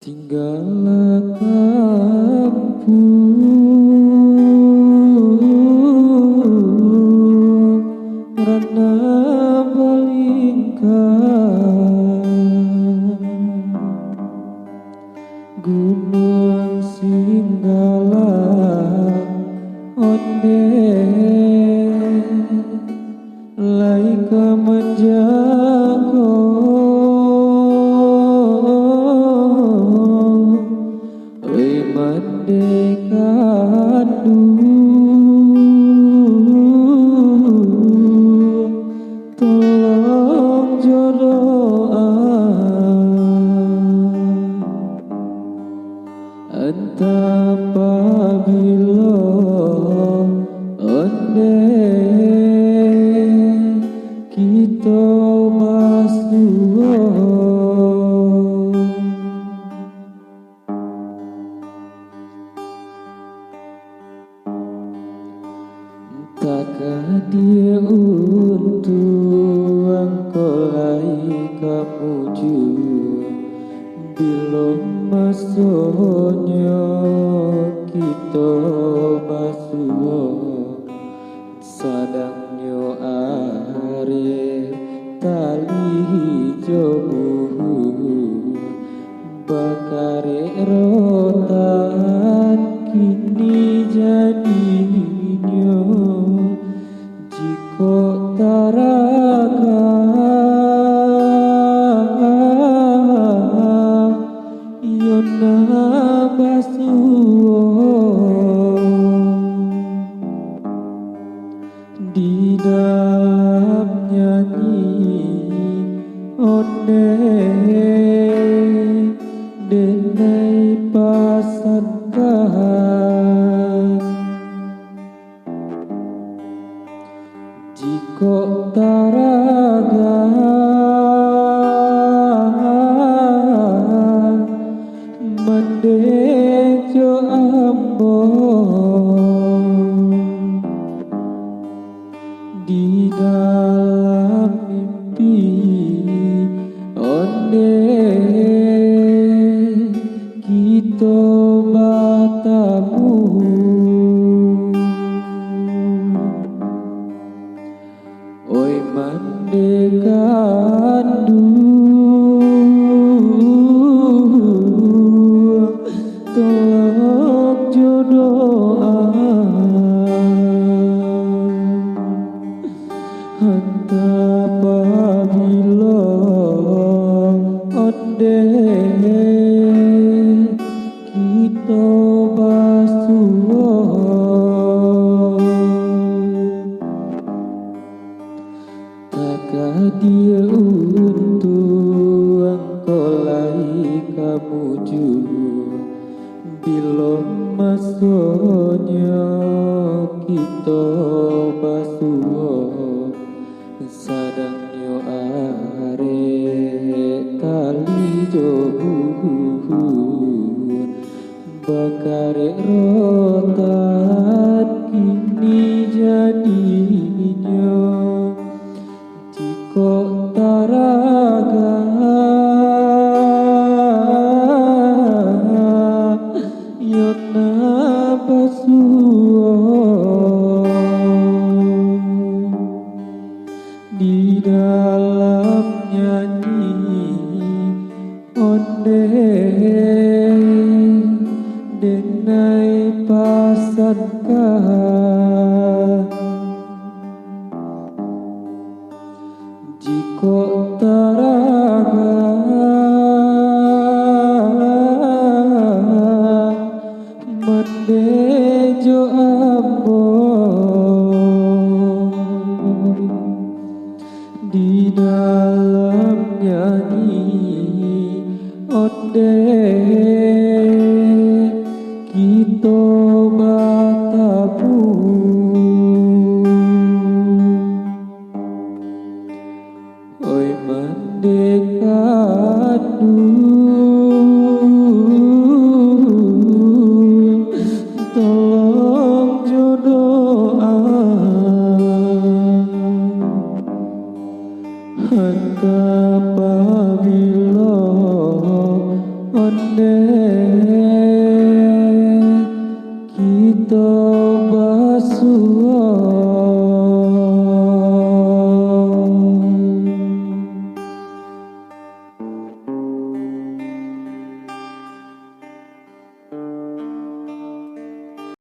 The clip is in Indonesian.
Tinggallah kampung rana balingkan gunung singgalang onde laika menjago mandekandu tolong jodohan entah apabila onde kita masuk takkah dia untuk angkolai kamu jua belum masuknya kita basuh sadangnya are tali jomu bakare rotan kini jadinya jika taraga yona basuh di dalam nyanyi onde denai pasangkan jika taraga mendejo ambon di dalam mimpi onde kita bertemu oi mandekandu tolong jodohan entah apabila onde kita basuh takkah dia untuk angkolai kamu jua belum masuknya kita basuh sadangnya are tali jobu bakare rotan kini jadinya jika taraga yona basuh di dalam nyanyi onde denai pasangkan jika taraga mendejo ambon di dalam nyanyi onde kita